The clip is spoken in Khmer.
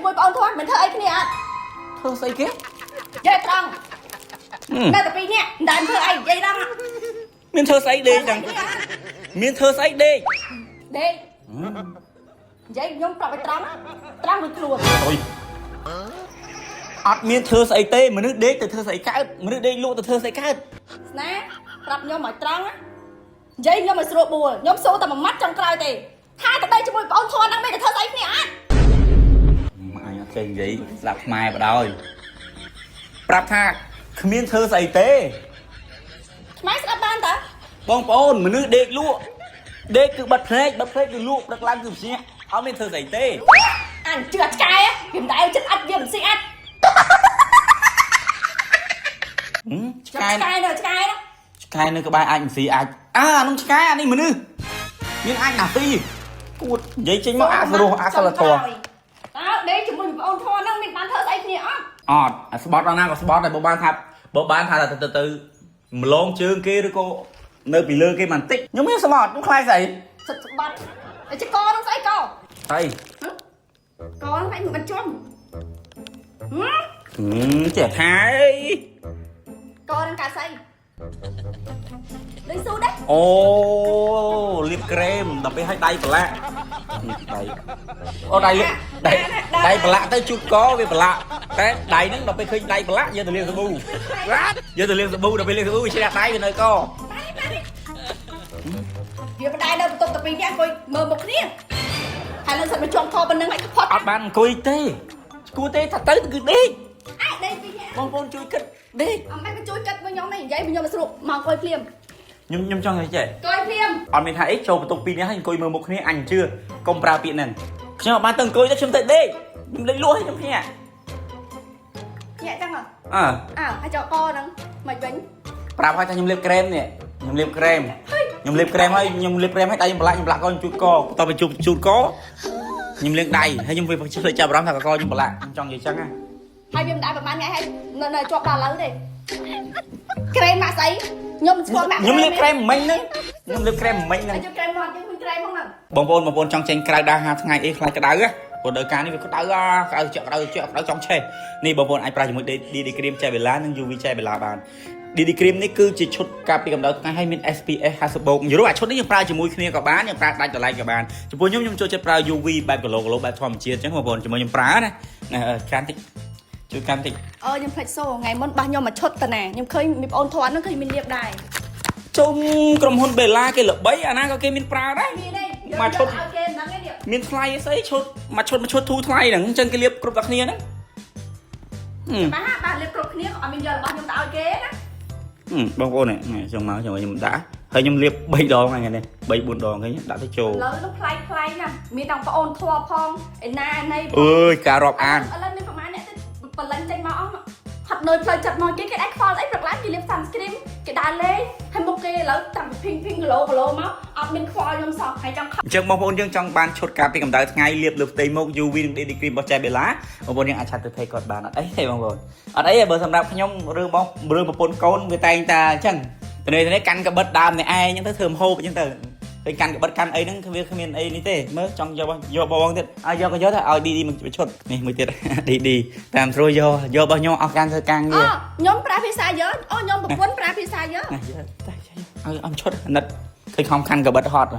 ជាមួយបងធន់មិនធ្វើអីគ្នាអត់ធ្វើស្អីគេនិយាយត្រង់នៅតែពីនេះមិនធ្វើអីនិយាយត្រង់មានធ្វើស្អីដេកចឹងមានធ្វើស្អីដេកដេកនិយាយខ្ញុំប្រាប់ឲ្យត្រង់ឬខ្លួនអុយអត់មានធ្វើស្អីទេមនុស្សដេកទៅធ្វើស្អីកើតមនុស្សដេកលក់ទៅធ្វើស្អីកើតស្នាប្រាប់ខ្ញុំឲ្យត្រង់និយាយខ្ញុំឲ្យស្រួលបួលខ្ញុំសូតែមួយម៉ាត់ចុងក្រោយទេថាទៅដីជាមួយបងធន់ហ្នឹងមិនទៅធ្វើស្អីគ្នាអត់មកអញអត់ចេះនិយាយស្ដាប់ខ្មែរបដ ாய் ប្រាប់ថាគ្មានធ្វើស្អីទេខ្មែរស្ដាប់បានតើបងប្អូនមនុស្សដេកលក់ដេកគឺបិទភ្នែកគឺលក់ព្រឹកឡើងគឺភ្ញាក់អត់មានធ្វើស្អីទេអញជឿឆ្កែវាមិនដែលចិត្តអាចវាមិនស៊ីអាចឆ្កែនៅក្បែរអាចមិនស៊ីអាចអានោះឆ្កែអានេះមនុស្សមានអាចណាស៊ីគួតនិយាយចេញមកអសរោះអសិលធម៌តើដេកជាមួយបងធន់ហ្នឹងមានបានធ្វើស្អីគ្នាអត់អត់អាស្បត់ដល់ណាក៏ស្បត់ដែរបើបានថាទៅម្លងជើងគេឬក៏នៅពីលើគេបន្តិចខ្ញុំមានស្បត់ខ្ញុំខ្លាចស្អីសិតស្បត់តែចកហ្នឹងស្អីកអីកហ្នឹងឯងមិនជន់ចេះថាអីកហ្នឹងកាស្អីលេងស៊ូដែរអូលាបក្រែមដល់ពេលឲ្យដៃប្រឡាក់ដៃអូដៃប្រឡាក់ទៅជូតកវាប្រឡាក់តែដៃហ្នឹងដល់ពេលឃើញដៃប្រឡាក់យកទៅលាងសាប៊ូដល់ពេលលាងសាប៊ូវាជ្រះដៃវានៅកវាមិនដែរនៅបន្ទប់តាពីនេះអង្គុយមើលមុខគ្នាហើយនៅសិតមកជាប់ខប៉ុណ្្នឹងហើយផុតអត់បានអង្គុយទេគួរទេថាទៅគឺដេកដេកពីនេះបងប្អូនជួយគិតដេកអត់មិនជួយគិតមួយខ្ញុំទេនិយាយខ្ញុំមកស្រួលមកអង្គុយភ្លាមខ្ញុំចង់និយាយចេះអង្គុយភ្លាមអត់មានថាអីចូលបន្ទប់ពីរនេះហើយអង្គុយមើលមុខគ្នាអញជឿកុំប្រើពាក្យហ្នឹងខ្ញុំអត់បានទៅអង្គុយទេខ្ញុំទៅដេកខ្ញុំលេងលក់ឲ្យខ្ញុំភ្ញាក់ចឹងហើយចកកហ្នឹងមិនវិញប្រាប់ឲ្យថាខ្ញុំលាបក្រែមនេះខ្ញុំលាបក្រែមហើយដៃខ្ញុំប្រឡាក់កខ្ញុំជូតកតទៅជូតកខ្ញុំលាងដៃហើយខ្ញុំវាឆ្លើយចាប់អារម្មណ៍ថាកខ្ញុំប្រឡាក់ខ្ញុំចង់និយាយចឹងណាហើយវាមិនដែរប្រហែលថ្ងៃហើយនៅជាប់ដល់ឥឡូវទេក្រែមម៉ាក់ស្អីខ្ញុំស្គាល់ម៉ាក់ខ្ញុំលាបក្រែមមិញហ្នឹងខ្ញុំលាបក្រែមមិញហ្នឹងក្រែមមកយើងមានក្រែមហ្នឹងបងប្អូនចង់ចេញក្រៅដើរ5ថ្ងៃអីខ្លាចក្តៅណាព្រោះដើរការនេះវាក្តៅក្តៅចង់ឆេះនេះបងប្អូនអាចប្រើជាមួយ DD cream ចែបេឡានិង UV ចែបេឡាបាន DD cream នេះគឺជាឈុតការពារកម្ដៅថ្ងៃហើយមាន SPF 50បូកយល់អាឈុតនេះយើងប្រើជាមួយគ្នាក៏បានយើងប្រើដាច់តម្លៃក៏បានចំពោះខ្ញុំចូលចិត្តប្រើ UV បែបគីឡូបែបធម្មជាតិអញ្ចឹងបងប្អូនជាមួយខ្ញុំប្រើណាកាន់តិចជួយកាន់តិចខ្ញុំភ្លេចសូថ្ងៃមុនបោះខ្ញុំមកឈុតតាណាខ្ញុំឃើញមីប្អូនធន់ហ្នឹងឃើញមានលាបដែរជុំក្រុមហ៊ុនបេឡាគេល្បីអាណាក៏គេមានប្រើដែរមកឈុតមានថ្លៃស្អីឈុតមកឈុតធូរថ្លៃហ្នឹងអញ្ចឹងគេលាបគ្រប់តែគ្នាហ្នឹងបាទលាបគ្រប់គ្នាក៏អត់មានយករបស់ខ្ញុំទៅឲ្យគេណាបងប្អូននេះចង់មកខ្ញុំដាក់ហើយខ្ញុំលាប3ដងហ្នឹងនេះ3 4ដងឃើញដាក់ទៅចូលឥឡូវនោះថ្លៃណាមានដល់ប្អូនធွာផងឯណាណៃអើយការរាប់អានឥឡូវមានប្រហែលអ្នកទៅបលិញចេញមកអស់ហត់នៅផ្លូវចិត្តមកគេអាចខ្វល់អីប្រកឡាគេលាប sunscreen គេដើរលេងហើយមុខគេឥឡូវតាំងពីភីងគីឡូមកអត់មានខ្វល់ខ្ញុំសោះហើយចង់អញ្ចឹងបងប្អូនយើងចង់បានឈុតការពារកម្ដៅថ្ងៃលាបលើផ្ទៃមុខ UV និង DD cream របស់ Jabella បងប្អូនយើងអាចឆាត់ទៅថេគាត់បានអត់អីទេបងប្អូនអត់អីបើសម្រាប់ខ្ញុំរឿងប្រពន្ធកូនវាតែងតែអញ្ចឹងទៅកាន់កបិតដើមនេះឯងអញ្ចឹងទៅធ្វើមហូបអញ្ចឹងទៅពេលកាន់កបិតកាន់អីហ្នឹងវាគ្មានអីនេះទេមើលចង់យកបងទៀតឲ្យយកក៏យកទៅឲ្យ DD មកឈុតនេះមួយទៀត DD តាមស្រួលយករបស់ខ្ញុំអស់ការធ្វើការងារខ្ញុំប្រើភាសាយកខ្ញុំប្រពន្ធប្រើភាសាយកឲ្យអំឈុតអាណិតឃើញខំខាន់កបិតហត់